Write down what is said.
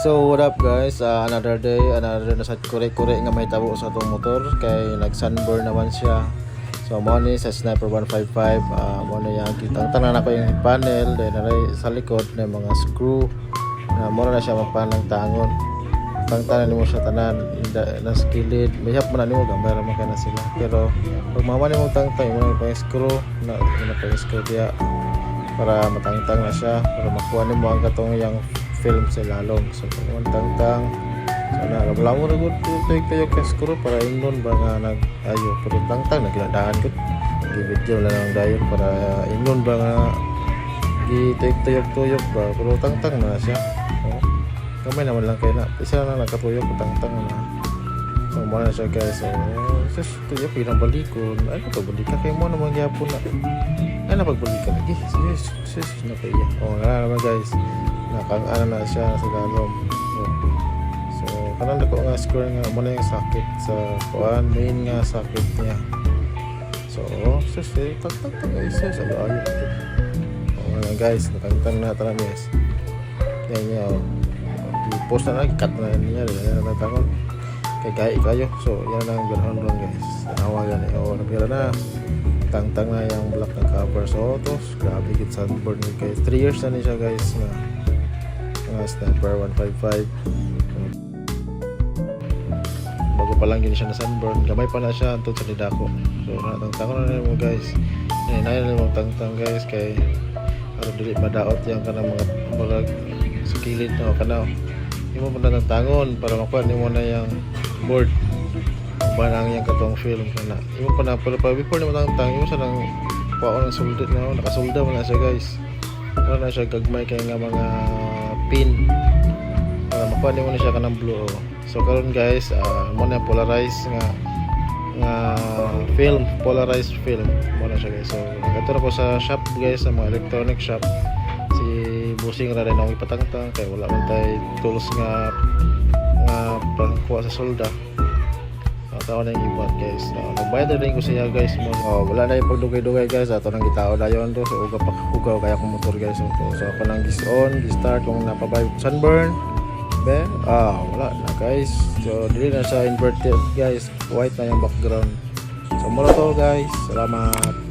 So what up guys, another day, another na sa kure-kure nga may tabo sa itong motor kay nag-sunburn naman siya. So mo ni sa Sniper 155, mo na yung kitang tanan ako yung panel, then naray sa likod na mga screw na mo na siya magpanang tangon. Pang tanan mo siya tanan na skilled, mayhap man nimo gamay ra man kana sila. Pero pag mama nimo tangtang mo na yung screw na screw dia para matangtang na siya, para makuha nimo ang katong yang film sa lalong. So kung tangtang sana lablaw ra gud tuyok ka screw para ingnon ba nga nag ayo pero tangtang nagladaan gud gi-video lang ang dayon para ingnon ba nga gi-tuyok ba pero tangtang na siya. Kamay naman lang kayo na isa na nakatuyok tangtang na. So mo na siya guys. So sus tuyok pinabalikon ay pagbalikan kay mo naman gyapon na ay napagbalikan lagi sus na kaya nga naman guys nakang-ano na siya sa lalom. So kanang dako nga score nga mo na yung sakit sa kuan, main nga sakit niya. So sus tak guys sus ayo nga guys nakangtang na tara guys. Yan niya i-post na cut na niya na tangon kay gay kayo. So yan ang ganoon lang guys. Tanawagan o nabira na tangtang na yung black na cover. So tos grabe gid sunburn ni guys. 3 years na ni siya guys na Sniper 155. Bago pa lang yun siya na sunburn, gamay pa na siya antod sa didako. So natangtang na mo guys, inayin na mo tangtang guys kay aron dili madaot yang kanang mga sa kilid no kanaw imo pa natangtangon para makuha nimo na yang board banang yang katong film kana imo pa na pero before na matangtang imo sa nang kuha ng solder na nakasolda mo na siya guys. Ano na siya gagmay kay nga mga pin para makuha nimo na siya kanang blue. So karon guys mo na polarized nga film, polarized film mo na siya guys. So nagatuon ako sa shop guys, sa mga electronic shop. Si busing ra rin ako ipatangtang kay wala man tay tools nga pangkuha sa solda. Tao na yung ibat guys. Nagbayad na rin ko siya guys mo. Wala na yung pagdugay-dugay guys. Ato nang gitao na yun do. So uga pa hugaw kaya kong motor guys. So ako nang gis-on, gis-start kung napabay sunburn. Be, wala na guys. So dili na sa inverted guys. White na yung background. So mula to guys. Salamat.